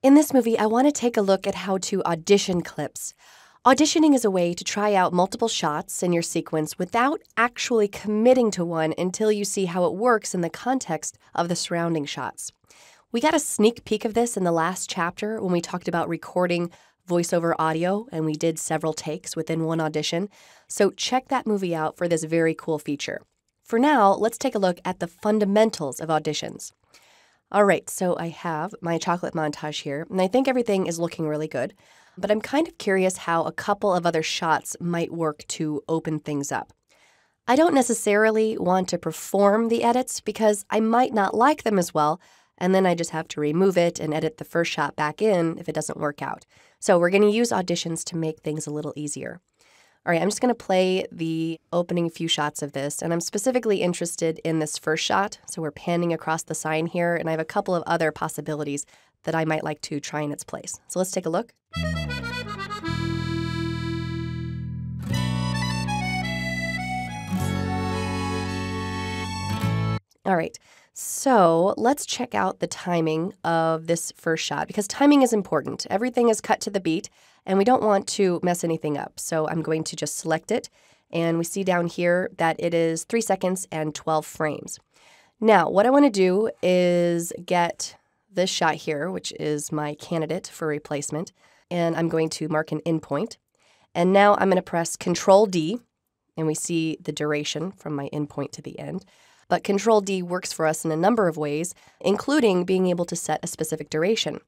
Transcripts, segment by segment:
In this movie, I want to take a look at how to audition clips. Auditioning is a way to try out multiple shots in your sequence without actually committing to one until you see how it works in the context of the surrounding shots. We got a sneak peek of this in the last chapter when we talked about recording voiceover audio, and we did several takes within one audition. So check that movie out for this very cool feature. For now, let's take a look at the fundamentals of auditions. All right, so I have my chocolate montage here, and I think everything is looking really good, but I'm kind of curious how a couple of other shots might work to open things up. I don't necessarily want to perform the edits because I might not like them as well, and then I just have to remove it and edit the first shot back in if it doesn't work out. So we're going to use auditions to make things a little easier. All right, I'm just going to play the opening few shots of this, and I'm specifically interested in this first shot. So we're panning across the sign here, and I have a couple of other possibilities that I might like to try in its place. So let's take a look. All right, so let's check out the timing of this first shot because timing is important. Everything is cut to the beat, and we don't want to mess anything up. So I'm going to just select it, and we see down here that it is 3 seconds and 12 frames. Now, what I want to do is get this shot here, which is my candidate for replacement, and I'm going to mark an in point. And now I'm going to press Control-D, and we see the duration from my in point to the end. But Control-D works for us in a number of ways, including being able to set a specific duration.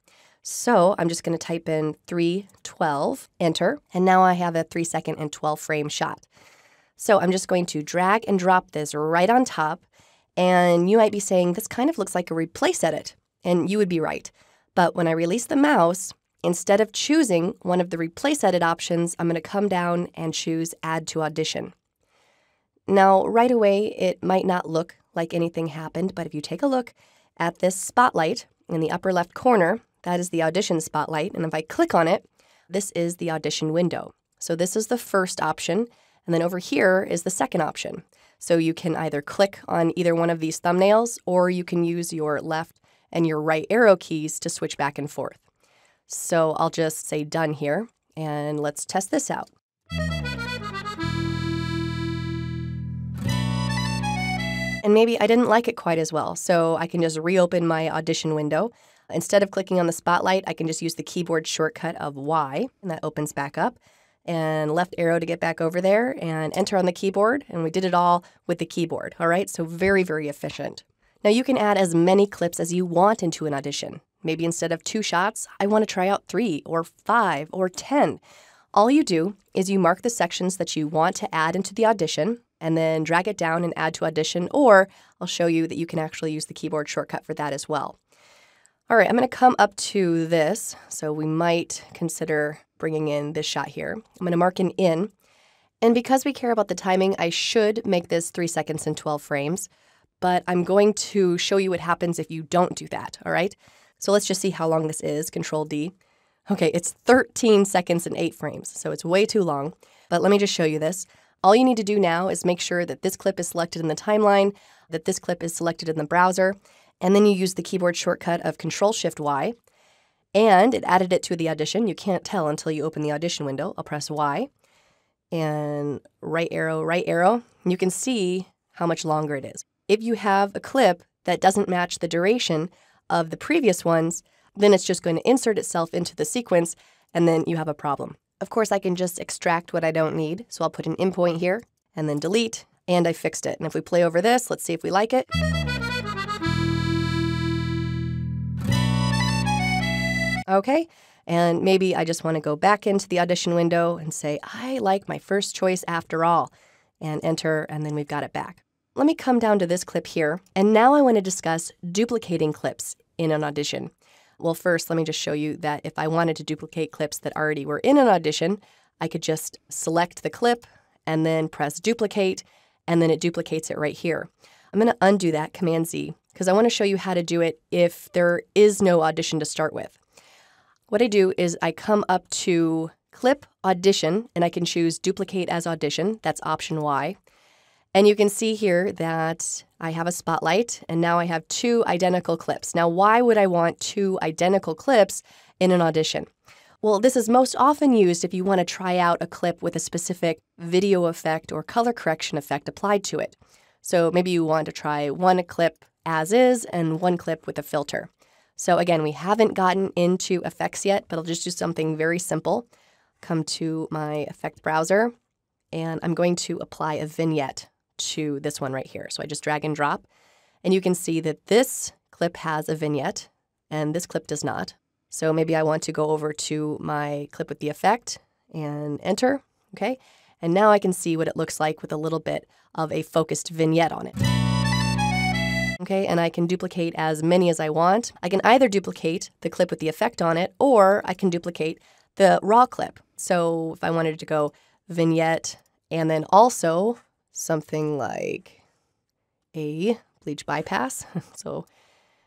So I'm just going to type in 3:12, enter, and now I have a 3 second and 12 frame shot. So I'm just going to drag and drop this right on top, and you might be saying, this kind of looks like a replace edit, and you would be right. But when I release the mouse, instead of choosing one of the replace edit options, I'm going to come down and choose add to audition. Now, right away, it might not look like anything happened, but if you take a look at this spotlight in the upper left corner, that is the audition spotlight, and if I click on it, this is the audition window. So this is the first option, and then over here is the second option. So you can either click on either one of these thumbnails, or you can use your left and your right arrow keys to switch back and forth. So I'll just say done here, and let's test this out. And maybe I didn't like it quite as well, so I can just reopen my audition window. Instead of clicking on the spotlight, I can just use the keyboard shortcut of Y, and that opens back up, and left arrow to get back over there, and enter on the keyboard, and we did it all with the keyboard, all right? So very, very efficient. Now you can add as many clips as you want into an audition. Maybe instead of 2 shots, I want to try out 3 or 5 or 10. All you do is you mark the sections that you want to add into the audition, and then drag it down and add to audition, or I'll show you that you can actually use the keyboard shortcut for that as well. All right, I'm going to come up to this, so we might consider bringing in this shot here. I'm going to mark an in, and because we care about the timing, I should make this 3 seconds and 12 frames, but I'm going to show you what happens if you don't do that, all right? So let's just see how long this is, Control-D. Okay, it's 13 seconds and 8 frames, so it's way too long, but let me just show you this. All you need to do now is make sure that this clip is selected in the timeline, that this clip is selected in the browser, and then you use the keyboard shortcut of Control-Shift-Y, and it added it to the audition. You can't tell until you open the audition window. I'll press Y, and right arrow, and you can see how much longer it is. If you have a clip that doesn't match the duration of the previous ones, then it's just going to insert itself into the sequence, and then you have a problem. Of course, I can just extract what I don't need, so I'll put an in point here, and then delete, and I fixed it. And if we play over this, let's see if we like it. Okay, and maybe I just want to go back into the audition window and say, I like my first choice after all, and enter, and then we've got it back. Let me come down to this clip here, and now I want to discuss duplicating clips in an audition. Well, first, let me just show you that if I wanted to duplicate clips that already were in an audition, I could just select the clip and then press duplicate, and then it duplicates it right here. I'm going to undo that, Command-Z, because I want to show you how to do it if there is no audition to start with. What I do is I come up to Clip, Audition, and I can choose Duplicate as Audition. That's Option Y. And you can see here that I have a spotlight, and now I have 2 identical clips. Now, why would I want 2 identical clips in an audition? Well, this is most often used if you want to try out a clip with a specific video effect or color correction effect applied to it. So maybe you want to try one clip as is and one clip with a filter. So again, we haven't gotten into effects yet, but I'll just do something very simple. Come to my effect browser, and I'm going to apply a vignette to this one right here. So I just drag and drop, and you can see that this clip has a vignette, and this clip does not. So maybe I want to go over to my clip with the effect and enter, okay? And now I can see what it looks like with a little bit of a focused vignette on it. Okay, and I can duplicate as many as I want. I can either duplicate the clip with the effect on it, or I can duplicate the raw clip. So if I wanted to go vignette and then also something like a bleach bypass,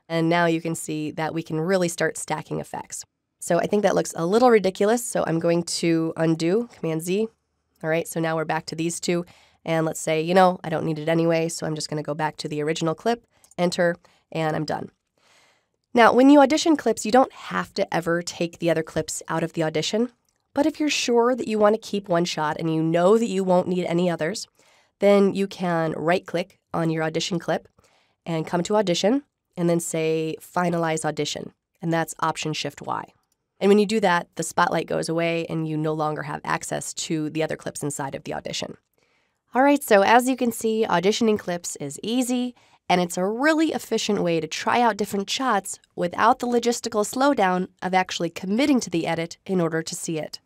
and now you can see that we can really start stacking effects. So I think that looks a little ridiculous, so I'm going to undo, Command-Z. All right, so now we're back to these two, and let's say, I don't need it anyway, so I'm just going to go back to the original clip, enter, and I'm done. Now, when you audition clips, you don't have to ever take the other clips out of the audition, but if you're sure that you want to keep one shot and you know that you won't need any others, then you can right-click on your audition clip and come to Audition, and then say Finalize Audition, and that's Option-Shift-Y. And when you do that, the spotlight goes away and you no longer have access to the other clips inside of the audition. All right, so as you can see, auditioning clips is easy, and it's a really efficient way to try out different shots without the logistical slowdown of actually committing to the edit in order to see it.